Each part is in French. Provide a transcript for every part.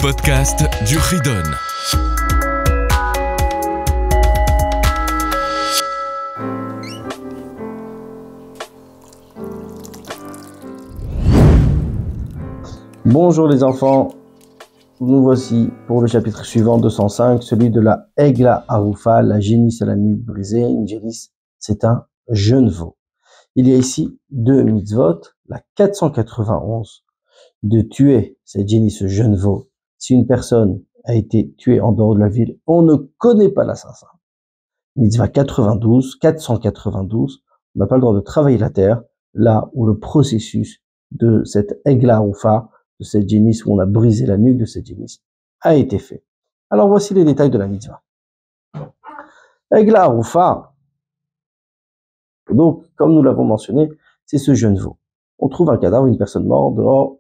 podcast du Ridon. Bonjour les enfants, nous voici pour le chapitre suivant 205, celui de la Egla Arufa, la génisse à la nuque brisée. Une génisse, c'est un jeune veau. Il y a ici deux mitzvot, la 491, de tuer cette génisse jeune veau. Si une personne a été tuée en dehors de la ville, on ne connaît pas l'assassin. Mitzvah 492, on n'a pas le droit de travailler la terre, là où le processus de cette Egla Arufa, de cette génisse, où on a brisé la nuque de cette génisse, a été fait. Alors voici les détails de la mitzvah. Egla Arufa, donc comme nous l'avons mentionné, c'est ce jeune veau. On trouve un cadavre, une personne morte dehors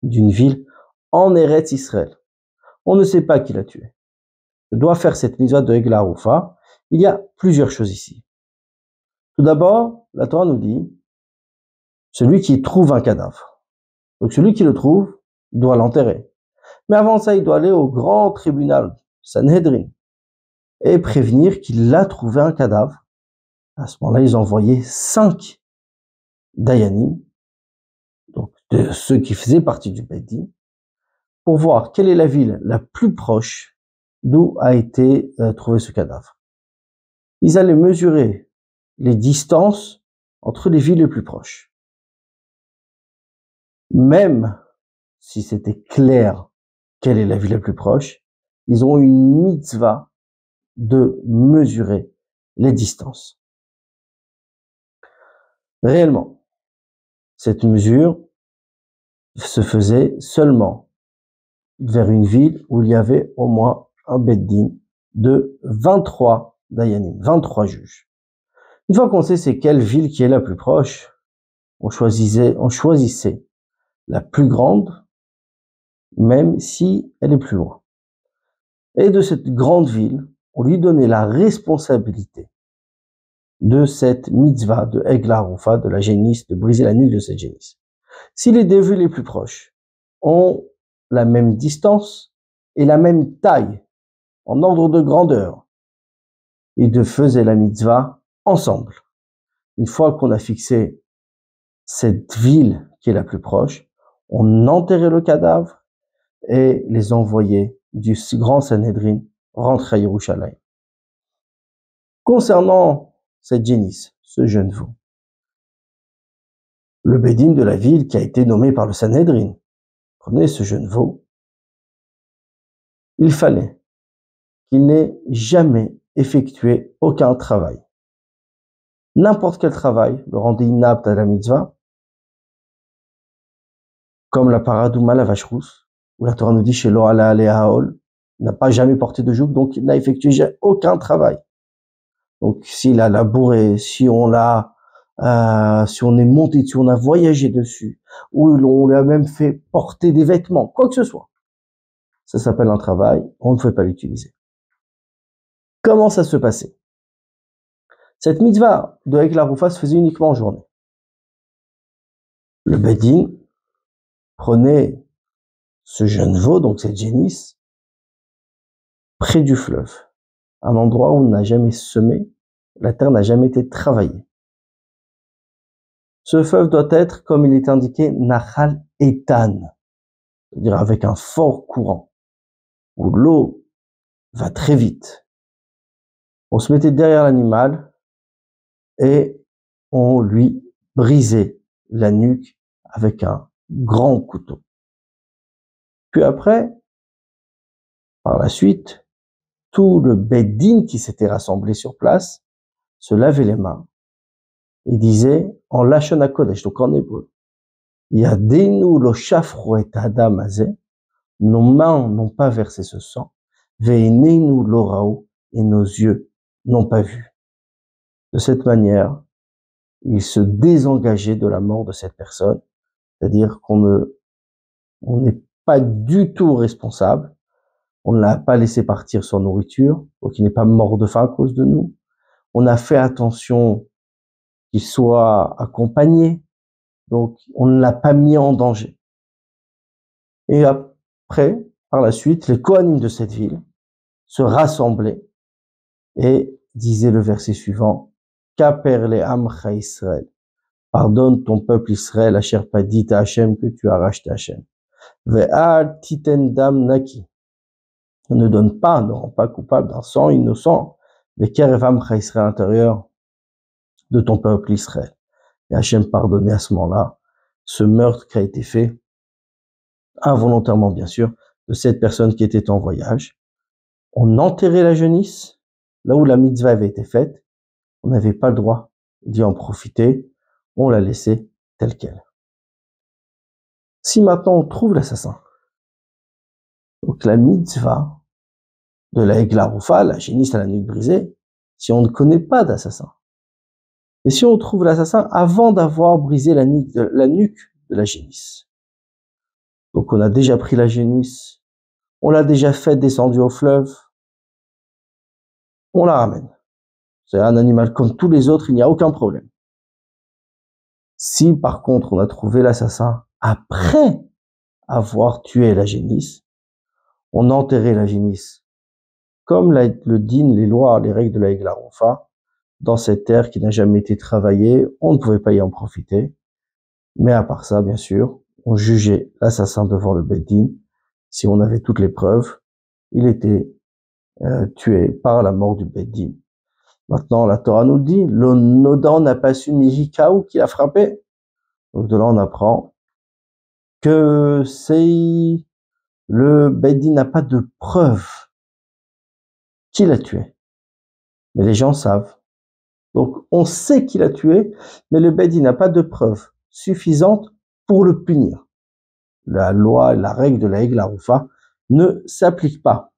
d'une ville en Eretz Israël. On ne sait pas qui l'a tué. Je dois faire cette mitzvah de Egla Arufa. Il y a plusieurs choses ici. Tout d'abord, la Torah nous dit, celui qui trouve un cadavre. Donc celui qui le trouve doit l'enterrer. Mais avant ça, il doit aller au grand tribunal, Sanhedrin, et prévenir qu'il a trouvé un cadavre. À ce moment-là, ils ont envoyé 5 dayanim, donc de ceux qui faisaient partie du Beit Din, pour voir quelle est la ville la plus proche d'où a été trouvé ce cadavre. Ils allaient mesurer les distances entre les villes les plus proches. Même si c'était clair quelle est la ville la plus proche, ils ont une mitzvah de mesurer les distances. Réellement, cette mesure se faisait seulement vers une ville où il y avait au moins un Beit Din de 23 dayanim, 23 juges. Une fois qu'on sait c'est quelle ville qui est la plus proche, on choisissait la plus grande, même si elle est plus loin. Et de cette grande ville, on lui donnait la responsabilité de cette mitzvah de Egla Arufa, de la génisse, de briser la nuque de cette génisse. Si les deux villes les plus proches ont la même distance et la même taille, en ordre de grandeur, ils faisaient la mitzvah ensemble. Une fois qu'on a fixé cette ville qui est la plus proche, on enterrait le cadavre et les envoyait du grand Sanhedrin rentrer à Yerushalayim. Concernant cette génisse, ce jeune veau, le Beit Din de la ville qui a été nommé par le Sanhedrin, prenez ce jeune veau, il fallait qu'il n'ait jamais effectué aucun travail. N'importe quel travail le rendait inapte à la mitzvah, comme la paradouma, la vache rousse, où la Torah nous dit chez Loala Aleaol, n'a pas jamais porté de joug, donc il n'a effectué aucun travail. Donc s'il a labouré, si on est monté dessus, on a voyagé dessus, ou on lui a même fait porter des vêtements, quoi que ce soit, ça s'appelle un travail, on ne peut pas l'utiliser. Comment ça se passait? Cette mitzvah de Egla Arufa se faisait uniquement en journée. Le Beit Din prenait ce jeune veau, donc cette génisse, près du fleuve, un endroit où on n'a jamais semé, la terre n'a jamais été travaillée. Ce fleuve doit être, comme il est indiqué, Nachal Etan, c'est-à-dire avec un fort courant, où l'eau va très vite. On se mettait derrière l'animal et on lui brisait la nuque avec un grand couteau. Puis après, par la suite, tout le Beit Din qui s'était rassemblé sur place se lavait les mains et disait en Lashon HaKodesh, donc en hébreu, Yadenu lo shafru et adam hazeh, nos mains n'ont pas versé ce sang, ve'einenu lo ra'u, et nos yeux n'ont pas vu. De cette manière, il se désengageait de la mort de cette personne, c'est-à-dire on n'est pas du tout responsable, on ne l'a pas laissé partir sans nourriture, donc il n'est pas mort de faim à cause de nous. On a fait attention qu'il soit accompagné, donc on ne l'a pas mis en danger. Et après, par la suite, les Kohanim de cette ville se rassemblaient et disaient le verset suivant, Kaper le Amcha Israël. Pardonne ton peuple Israël, Asher Padita Hashem, que tu as racheté Hashem. Ve'al titen dam naki. Ne donne pas, ne rend pas coupable d'un sang innocent, mais Kerev Amcha Israël à l'intérieur de ton peuple Israël. Et Hashem pardonnait à ce moment-là ce meurtre qui a été fait, involontairement bien sûr, de cette personne qui était en voyage. On enterrait la jeunisse, là où la mitzvah avait été faite, on n'avait pas le droit d'y en profiter, on l'a laissée telle qu'elle. Si maintenant on trouve l'assassin, donc la mitzvah de la Egla Rufa, la génisse à la nuque brisée, si on ne connaît pas d'assassin, et si on trouve l'assassin avant d'avoir brisé la nuque de la génisse, donc on a déjà pris la génisse, on l'a déjà fait descendu au fleuve, on la ramène. C'est un animal comme tous les autres, il n'y a aucun problème. Si par contre on a trouvé l'assassin après avoir tué la génisse, on enterrait la génisse comme le din, les lois, les règles de la Egla Rufa, dans cette terre qui n'a jamais été travaillée, on ne pouvait pas y en profiter. Mais à part ça, bien sûr, on jugeait l'assassin devant le Beit Din. Si on avait toutes les preuves, il était tué par la mort du Beit Din. Maintenant, la Torah nous dit, le Nodan n'a pas su Mihikaou qui l'a frappé. Donc de là, on apprend que le Beit Din n'a pas de preuve qui l'a tué. Mais les gens savent. Donc on sait qu'il a tué, mais le Beit Din n'a pas de preuve suffisante pour le punir. La loi, la règle de la Egla Rufa ne s'applique pas.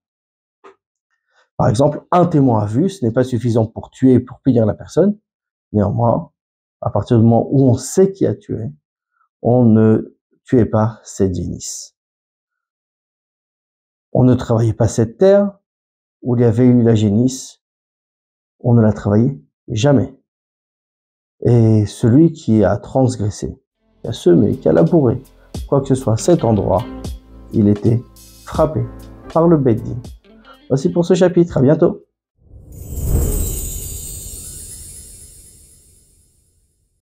Par exemple, un témoin a vu, ce n'est pas suffisant pour tuer et pour punir la personne. Néanmoins, à partir du moment où on sait qui a tué, on ne tuait pas cette génisse. On ne travaillait pas cette terre où il y avait eu la génisse, on ne la travaillait jamais. Et celui qui a transgressé, qui a semé, qui a labouré, quoi que ce soit cet endroit, il était frappé par le Beit Din. Voici pour ce chapitre, à bientôt.